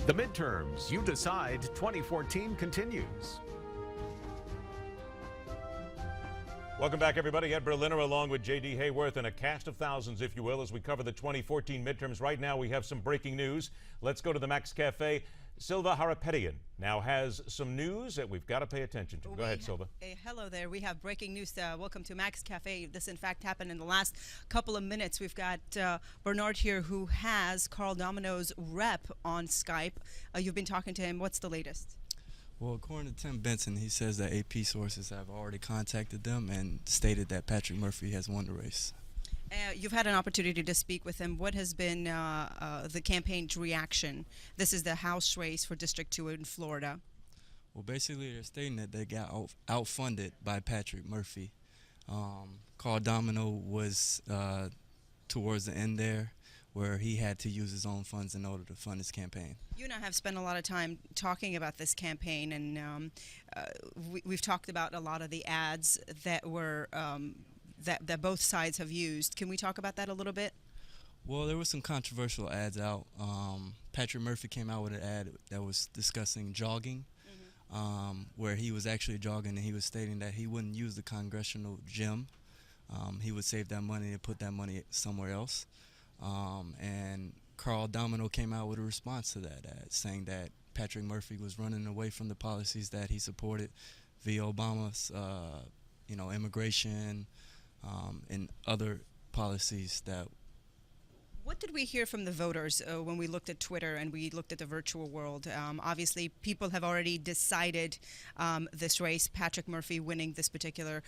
The midterms, you decide 2014 continues. Welcome back, everybody. Ed Berliner along with J.D. Hayworth and a cast of thousands, if you will, as we cover the 2014 midterms. Right now, we have some breaking news. Let's go to the Max Cafe. Silva Harapetian now has some news that we've got to pay attention to. Go ahead, Silva. Hello there. We have breaking news. Welcome to Max Cafe. This, in fact, happened in the last couple of minutes. We've got Bernard here, who has Carl Domino's rep on Skype. You've been talking to him. What's the latest? Well, according to Tim Benson, he says that AP sources have already contacted them and stated that Patrick Murphy has won the race. You've had an opportunity to speak with him. What has been the campaign's reaction? This is the House race for District 2 in Florida. Well, basically, they're stating that they got outfunded by Patrick Murphy. Carl Domino was towards the end there, where he had to use his own funds in order to fund his campaign. You and I have spent a lot of time talking about this campaign, and we've talked about a lot of the ads that were that both sides have used. Can we talk about that a little bit? Well, there were some controversial ads out. Patrick Murphy came out with an ad that was discussing jogging, where he was actually jogging, and he was stating that he wouldn't use the congressional gym. He would save that money and put that money somewhere else. And Carl Domino came out with a response to that ad, saying that Patrick Murphy was running away from the policies that he supported via Obama's, immigration and other policies that. What did we hear from the voters when we looked at Twitter and we looked at the virtual world? Obviously, people have already decided this race, Patrick Murphy winning this particular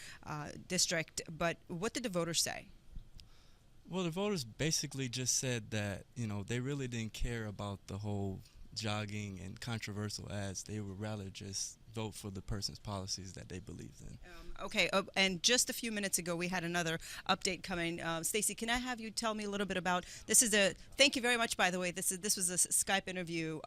district. But what did the voters say? Well, the voters basically just said that, they really didn't care about the whole jogging and controversial ads. They would rather just vote for the person's policies that they believed in. Okay, and just a few minutes ago, we had another update coming. Stacey, can I have you tell me a little bit about this? Thank you very much, by the way. This was a Skype interview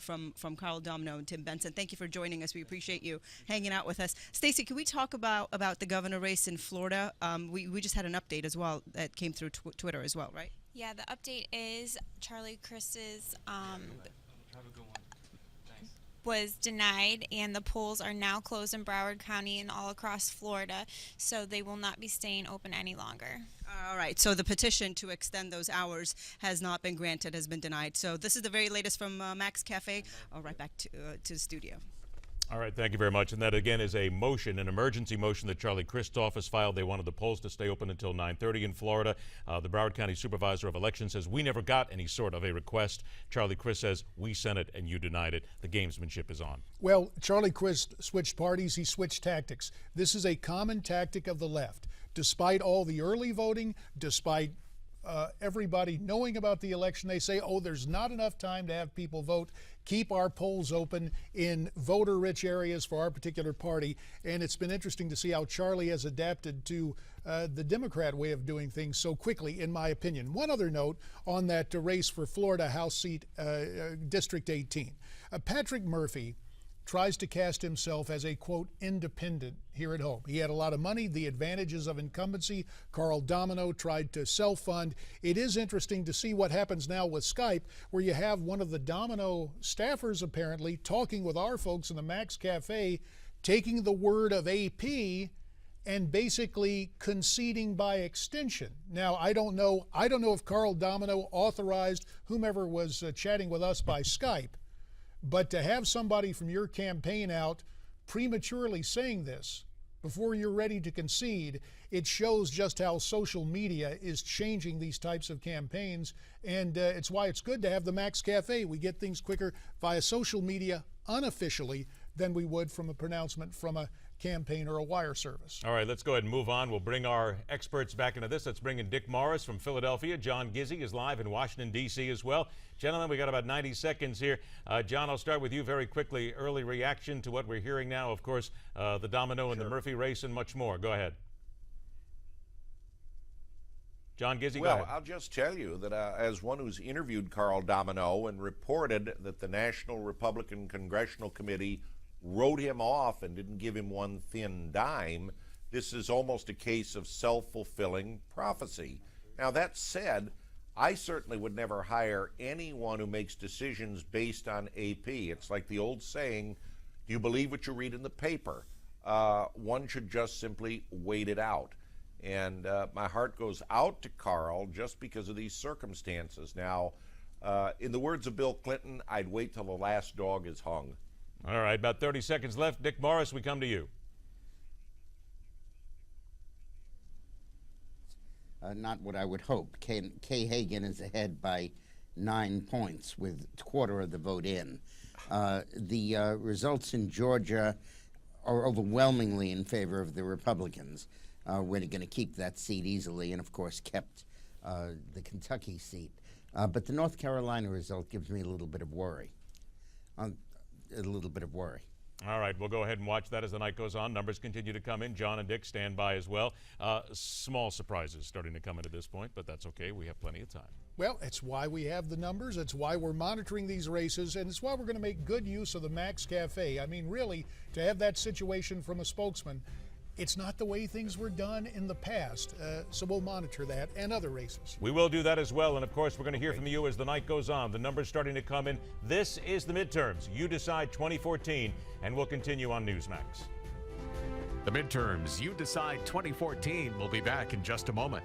from Carl Domino and Tim Benson. Thank you for joining us. We appreciate you hanging out with us. Stacey, can we talk about the governor race in Florida? We just had an update as well that came through Twitter as well, right? Yeah, the update is Charlie Crist's was denied, and the polls are now closed in Broward County and all across Florida, so they will not be staying open any longer. All right, so the petition to extend those hours has not been granted, has been denied. So this is the very latest from Max Cafe. Right back to the studio. All right, thank you very much. And that, again, is a motion, an emergency motion that Charlie Crist's office filed. They wanted the polls to stay open until 9:30 in Florida. The Broward County Supervisor of Elections says, we never got any sort of a request. Charlie Crist says, we sent it and you denied it. The gamesmanship is on. Well, Charlie Crist switched parties. He switched tactics. This is a common tactic of the left. Despite all the early voting, despite everybody knowing about the election, they say, oh, there's not enough time to have people vote. Keep our polls open in voter-rich areas for our particular party. And it's been interesting to see how Charlie has adapted to the Democrat way of doing things so quickly, in my opinion. One other note on that race for Florida House seat, District 18. Patrick Murphy tries to cast himself as a, quote, independent here at home. He had a lot of money, the advantages of incumbency. Carl Domino tried to self-fund. It is interesting to see what happens now with Skype, where you have one of the Domino staffers apparently talking with our folks in the Max Cafe, taking the word of AP and basically conceding by extension. Now, I don't know if Carl Domino authorized whomever was chatting with us by Skype, but to have somebody from your campaign out prematurely saying this before you're ready to concede, it shows just how social media is changing these types of campaigns. And it's why it's good to have the Max Cafe. We get things quicker via social media unofficially than we would from a pronouncement from a campaign or a wire service. All right, let's go ahead and move on. We'll bring our experts back into this. Let's bring in Dick Morris from Philadelphia. John Gizzi is live in Washington, D.C. as well. Gentlemen, we got about 90 seconds here. John, I'll start with you very quickly. Early reaction to what we're hearing now, of course, the Domino and the Murphy race and much more. Go ahead. John Gizzi, go ahead. Well, I'll just tell you that as one who's interviewed Carl Domino and reported that the National Republican Congressional Committee wrote him off and didn't give him one thin dime, this is almost a case of self-fulfilling prophecy. Now, that said, I certainly would never hire anyone who makes decisions based on AP. It's like the old saying, do you believe what you read in the paper? One should just simply wait it out. And my heart goes out to Carl just because of these circumstances. Now, in the words of Bill Clinton, I'd wait till the last dog is hung. All right, about 30 seconds left. Dick Morris, we come to you. Not what I would hope. Kay Hagan is ahead by 9 points with a quarter of the vote in. The results in Georgia are overwhelmingly in favor of the Republicans. We're going to keep that seat easily, and of course kept the Kentucky seat. But the North Carolina result gives me a little bit of worry. All right, we'll go ahead and watch that as the night goes on. Numbers continue to come in. John and Dick stand by as well. Small surprises starting to come in at this point, but that's okay. We have plenty of time. Well, it's why we have the numbers. It's why we're monitoring these races, and it's why we're going to make good use of the Max Cafe. I mean, really, to have that situation from a spokesman, it's not the way things were done in the past, so we'll monitor that and other races. We will do that as well, and of course, we're going to hear from you as the night goes on. The numbers starting to come in. This is the midterms. You Decide 2014, and we'll continue on Newsmax. The Midterms, You Decide 2014 will be back in just a moment.